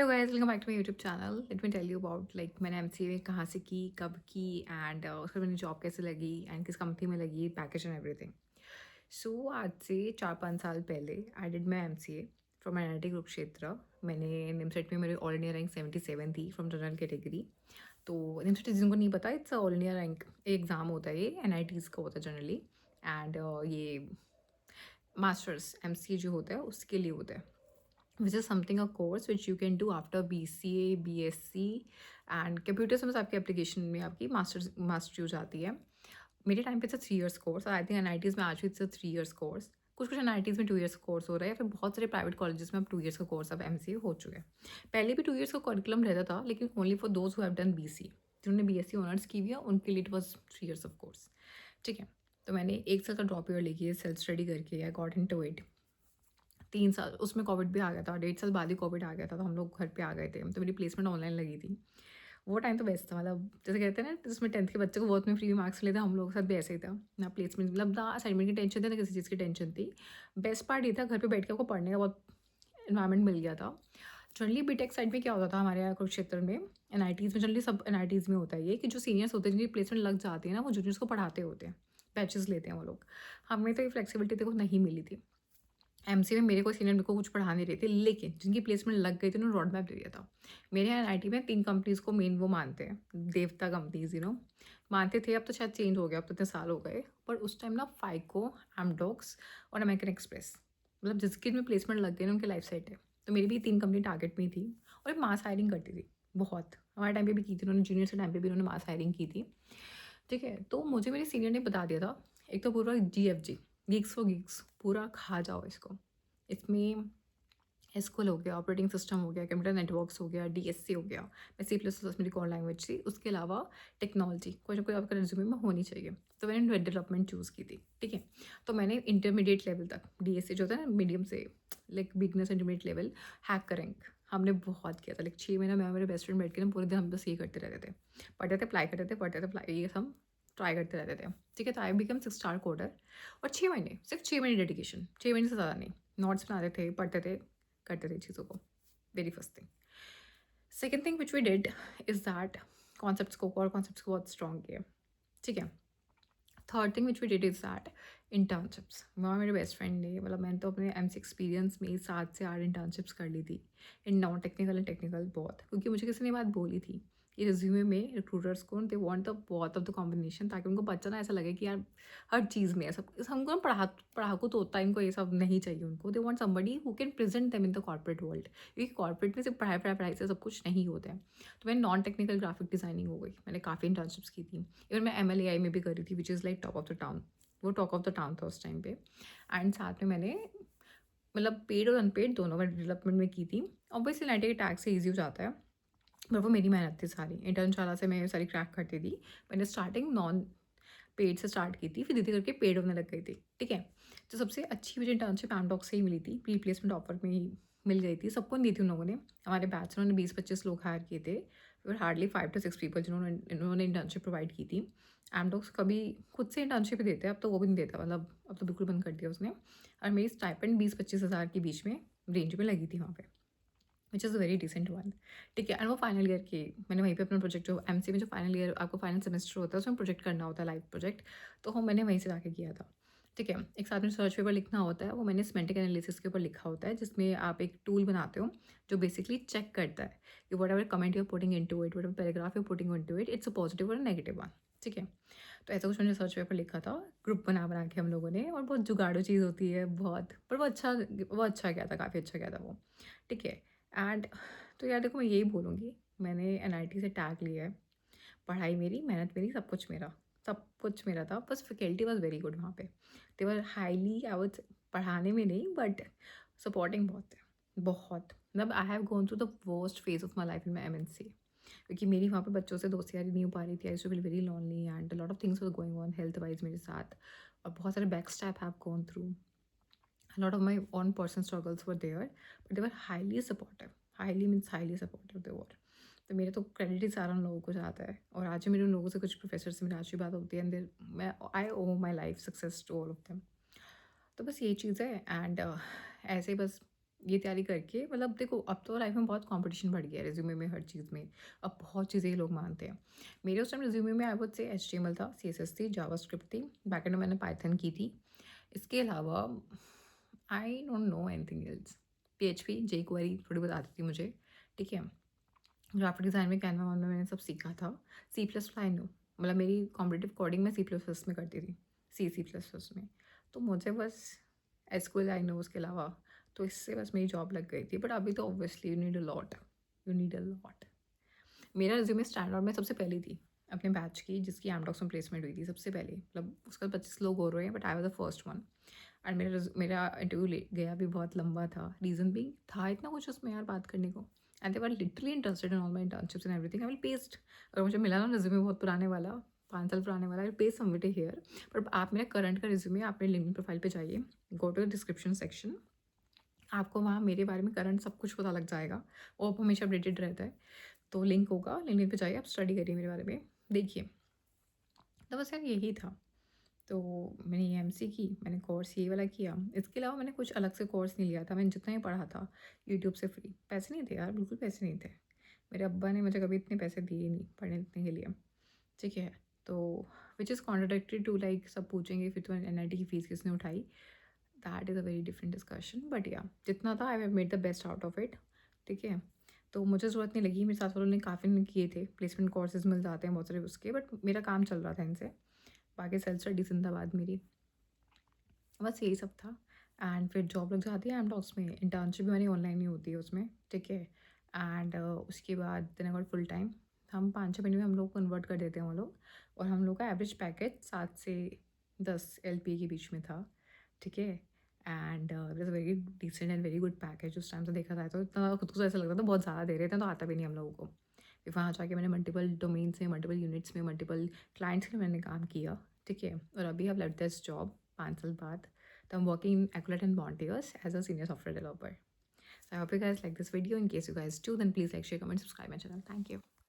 Hello guys, welcome back to my YouTube channel. Let me tell you about मैंने MCA कहाँ से की, कब की एंड उसके बाद मैंने जॉब कैसे लगी एंड किस कंपनी में लगी, पैकेज एंड एवरीथिंग। सो आज से 4-5 साल पहले I did my MCA from NIT Kurukshetra. मैंने निमसेट में मेरी ऑल इंडिया रैंक 77 थी फ्रॉम जनरल कैटेगरी। तो निमसेट जिनको नहीं पता, it's all India rank exam होता है, ये एनआईटीज़ का होता है जनरली। एंड ये मास्टर्स एमसीए जो होता है उसके लिए होता है, which is something a course which you can do after BCA, BSc and computer science आपके एप्लीकेशन में आपकी मास्टरी हो जाती है। मेरे टाइम पे था 3 years course, I think NITs में आज भी इट्स 3 years कोर्स। कुछ कुछ एनआईटीज़ में 2 years कोर्स हो रहा है, या फिर बहुत सारे प्राइवेट कॉलेजेस में अब 2 years का कोर्स अब एमसीए हो चुका है। पहले भी 2 years का करिकुलम रहता था, लेकिन only for those who have done BC, जिन्होंने बीएससी ऑनर्स की हुई है उनके लिए it was 3 years of course. ठीक है, तो मैंने 1 साल का ड्रॉप ईयर लेके सेल्फ स्टडी करके आई गॉट इनटू इट। 3 साल उसमें कोविड भी आ गया था, 1.5 साल बाद ही कोविड आ गया था, तो हम लोग घर पे आ गए थे, तो मेरी प्लेसमेंट ऑनलाइन लगी थी। वो टाइम तो बेस्ट था, मतलब जैसे कहते हैं ना, जिसमें 10th के बच्चे को बहुत में फ्री मार्क्स लेते हैं, हम लोग के साथ भी ऐसे ही था ना। प्लेसमेंट मतलब ना असाइनमेंट की टेंशन थी ना किसी चीज़ की टेंशन थी। बेस्ट पार्ट ये था, घर पे बैठ के आपको पढ़ने का बहुत इन्वायरमेंट मिल गया था। जनरली बीटेक साइड में क्या होता था हमारे यहाँ कुरुक्षेत्र में, एनआईटीज़ में, जनरली सब एनआईटीज़ में होता है ये कि जो सीनियर्स होते हैं जिनकी प्लेसमेंट लग जाती है ना, वो जूनियर्स को पढ़ाते होते हैं, बैचेस लेते हैं वो लोग। हमें तो ये फ्लेक्सिबिलिटी देखो नहीं मिली थी। एमसी में मेरे को सीनियर मेरे को कुछ पढ़ा नहीं रहे थे, लेकिन जिनकी प्लेसमेंट लग गई थी उन्होंने रोड मैप दे दिया था। मेरे यहाँ एनआईटी में 3 कंपनीज़ को मेन वो मानते हैं, देवता कंपनीज, मानते थे। अब तो शायद चेंज हो गया, अब तो इतने साल हो गए। पर उस टाइम ना फाइको, एमडॉक्स और अमेरिकन एक्सप्रेस, मतलब जिसकी में प्लेसमेंट लग गई ना उनकी लाइफ सेट है। तो मेरी भी 3 कंपनी टारगेट में थी, और मास हायरिंग करती थी बहुत। हमारे टाइम पे भी की थी उन्होंने, जूनियर के टाइम पे भी उन्होंने मास हायरिंग की थी। ठीक है, तो मुझे मेरे सीनियर ने बता दिया था, एक तो पूरा GFG, गीक्स फॉर गीक्स, पूरा खा जाओ इसको। इसमें एसक्यूएल हो गया, ऑपरेटिंग सिस्टम हो गया, कंप्यूटर नेटवर्क्स हो गया, डीएससी हो गया, मैं C++ मेरी कॉल लैंग्वेज थी। उसके अलावा टेक्नोलॉजी कोई ना कोई आपका रिज्यूमे में होनी चाहिए। तो मैंने वेब डेवलपमेंट चूज़ की थी। ठीक है, तो मैंने इंटरमीडिएट लेवल तक डीएससी जो होता है ना, मीडियम से बिगनर्स इंटरमीडिएट लेवल, हैक करेंगे हमने बहुत किया था। 6 महीना मैं मेरे बेस्ट फ्रेंड बैठ के ना पूरे दिन हम बस ये करते रहते थे, पढ़ते थे अप्लाई करते थे, पढ़ते थे अप्लाई, ये हम ट्राई करते रहते थे। ठीक है, तो आई बिकम 6 स्टार कोडर। और 6 महीने, सिर्फ 6 महीने डेडिकेशन, 6 महीने से ज़्यादा नहीं। नोट्स बनाते थे, पढ़ते थे, करते थे चीज़ों को। Very first thing. Second thing which we did is that concepts को और कॉन्सेप्ट्स को बहुत स्ट्रॉन्ग किया। ठीक है, third thing which we did is that internships. वहाँ मेरे बेस्ट फ्रेंड ने, मतलब मैंने तो अपने एमसी एक्सपीरियंस में 7 से 8 इंटर्नशिप्स कर ली थी, in non technical and technical बहुत। क्योंकि मुझे किसी ने बात बोली थी कि रिज्यूमे में रिक्रूटर्स को दे वांट द बहुत ऑफ द कॉम्बिनेशन, ताकि उनको बच्चा ना ऐसा लगे कि यार हर चीज़ में है सब। हमको ना पढ़ाकू तो होता है, इनको ये सब नहीं चाहिए। उनको they want somebody who can present them in the corporate world, क्योंकि कॉर्पोरेट में सिर्फ पढ़ाई पढ़ाई पढ़ाई से सब कुछ नहीं होता है। तो मैंने नॉन टेक्निकल ग्राफिक डिज़ाइनिंग हो गई, मैंने काफ़ी इंटर्नशिप्स की थी। इवन मैं MLAI में भी करी थी, which is like top of the town, वो टॉक ऑफ द टाउन था उस टाइम पे। एंड साथ में मैंने, मतलब पेड और अनपेड दोनों में डेवलपमेंट में की थी। ऑब्वियसली 90 के टैग से ईजी हो जाता है, पर वो मेरी मेहनत थी सारी। इंटर्नशाला से मैं सारी क्रैक करती थी। मैंने स्टार्टिंग नॉन पेड से स्टार्ट की थी, फिर धीरे करके पेड होने लग गई थी। ठीक है, तो सबसे अच्छी मुझे इंटर्नशिप एमडॉक से ही मिली थी, प्री प्लेसमेंट ऑफर में ही मिल गई थी। सबको नहीं दी थी उन लोगों ने, हमारे बैच में उन्होंने 20-25 लोग हायर किए थे, फिर हार्डली 5 to 6 पीपल जिन्होंने इंटर्नशिप प्रोवाइड की थी। एमडॉक्स कभी खुद से इंटर्नशिप ही देते हैं, अब तो वो भी नहीं देता, मतलब अब तो बिल्कुल बंद कर दिया उसने। और मेरी स्टाइपेंड 20-25 हज़ार के बीच में रेंज में लगी थी वहाँ पे, which is a very decent one. ठीक है, एंड वो फाइनल ईयर की, मैंने वहीं पे अपना प्रोजेक्ट, जो एमसी में जो फाइनल ईयर आपको फाइनल सेमेस्टर होता है उसमें प्रोजेक्ट करना होता है, लाइव प्रोजेक्ट, तो वो मैंने वहीं से जाके किया था। ठीक है, एक साथ में रिसर्च पेपर लिखना होता है, वो मैंने सिमेंटिक एनालिसिस के ऊपर लिखा होता है, जिसमें आप एक टूल बनाते हो जो बेसिकली चेक करता है कि whatever comment you putting into it, whatever paragraph you putting into it, it's a positive और नेगेटिव वन। ठीक है, तो ऐसा कुछ मैंने रिसर्च पेपर लिखा था, ग्रुप बना बना के हम लोगों ने, और बहुत जुगाड़ू चीज़ होती है बहुत, पर वो अच्छा गया था, काफ़ी अच्छा गया था वो। ठीक है, एंड तो यार देखो, मैं यही बोलूँगी, मैंने एनआईटी से टैग लिया है। पढ़ाई मेरी, मेहनत मेरी, सब कुछ मेरा था। बस फैकल्टी वॉज वेरी गुड वहाँ पे, दे वर हाईली, आई वाज, पढ़ाने में नहीं बट सपोर्टिंग बहुत है, बहुत। मतलब I have gone through the worst phase of my life in my MNC, क्योंकि मेरी वहाँ पे बच्चों से दोस्ती यारी नहीं हो पा रही थी। I used to feel very lonely and lot of things were going on health wise मेरे साथ, और बहुत सारे back step have gone through. A lot of my own personal struggles were there, but they were highly supportive. Highly means highly supportive they were. तो मेरे तो credit ही सारा उन लोगों को जाता है, और आज भी मेरे उन लोगों से, कुछ प्रोफेसर से मेरी आज भी बात होती है, एंड मैं I owe my life success to all of them. तो बस ये चीज़ है। एंड ऐसे ही बस ये तैयारी करके मतलब देखो अब तो लाइफ में बहुत कंपटीशन बढ़ गया है रिज्यूमे में, हर चीज़ में। अब बहुत चीज़ें ये लोग मानते हैं। मेरे उस टाइम रिज्यूमे में आई वुड से HTML था, CSS थी, जावास्क्रिप्ट थी, बैकएंड में मैंने पाइथन की थी। इसके अलावा I don't know anything else. PHP, jQuery थोड़ी बहुत आती थी मुझे, ठीक है। ग्राफिक डिज़ाइन में कैनवा वैनवा मैंने सब सीखा था। C++ आई नो, मतलब मेरी कॉम्पिटिटिव कोडिंग में C++ में करती थी, C++ में। तो मुझे बस SQL आई नो उसके अलावा, तो इससे बस मेरी जॉब लग गई थी। बट अभी तो obviously you need a lot. मेरा रिज्यूमे स्टैंडर्ड में सबसे पहली थी अपने बैच की, जिसकी एमडॉक्स में प्लेसमेंट हुई थी सबसे पहले। मतलब उसका 25 लोग हो रहे हैं, but I was the first one. And मेरा इंटरव्यू गया भी बहुत लंबा था। रीज़न भी था इतना कुछ उसमें यार बात करने को। And they were literally interested in all my internships and everything. I will paste, अगर मुझे मिला ना रिज्यूमे बहुत पुराने वाला, 5 साल पुराने वाला, आई पेस्ट सबमिट हेयर। पर आप मेरा करंट का रिज्यूमे अपने लिंक्डइन प्रोफाइल पे जाइए, go to the description section, आपको वहाँ मेरे बारे में करंट सब कुछ पता लग जाएगा। वो हमेशा अपडेटेड रहता है। तो लिंक होगा, लिंक्डइन पे जाइए, आप स्टडी करिए मेरे बारे में, देखिए। तो बस यार यही था। तो मैंने EMC की, मैंने कोर्स ये वाला किया। इसके अलावा मैंने कुछ अलग से कोर्स नहीं लिया था। मैंने जितना ही पढ़ा था यूट्यूब से फ्री, पैसे नहीं थे यार, बिल्कुल पैसे नहीं थे। मेरे अब्बा ने मुझे कभी इतने पैसे दिए नहीं पढ़ने लिखने के लिए, ठीक है। तो which is contradictory to like, सब पूछेंगे फिर तो NIT की फ़ीस किसने उठाई। That is a very different discussion. But या जितना था I have made the best out of it, ठीक है। तो मुझे ज़रूरत नहीं लगी, मेरे साथ वालों ने काफ़ी किए थे, प्लेसमेंट कोर्सेज मिल जाते हैं बहुत सारे उसके, बट मेरा काम चल रहा था इनसे। बाकी सेल्फ स्टडी जिंदाबाद मेरी। बस यही सब था। एंड फिर जॉब लग जाती है एमडॉक्स में। इंटर्नशिप भी मेरी ऑनलाइन ही होती है उसमें, ठीक है। एंड उसके बाद then I got full time. हम 5-6 महीने में हम लोग कन्वर्ट कर देते हैं वो लोग। और हम लोग का एवरेज पैकेज 7 से 10 LPA के बीच में था, ठीक है। And it is very decent and very good package उस टाइम से देखा जाए तो। इतना खुद को ऐसा लगता था बहुत ज़्यादा दे रहे थे, तो आता भी नहीं हम लोगों को। फिर वहाँ जाके मैंने मल्टीपल डोमेन्स में, मल्टीपल यूनिट्स में, मल्टीपल क्लाइंट्स के लिए मैंने काम किया, ठीक है। और अभी I have left this job 5 साल बाद। So I'm working in Accolade and Bontiers as a senior software developer. So I hope you guys like this video. In case you guys do, then please like, share, comment, subscribe my channel. Thank you.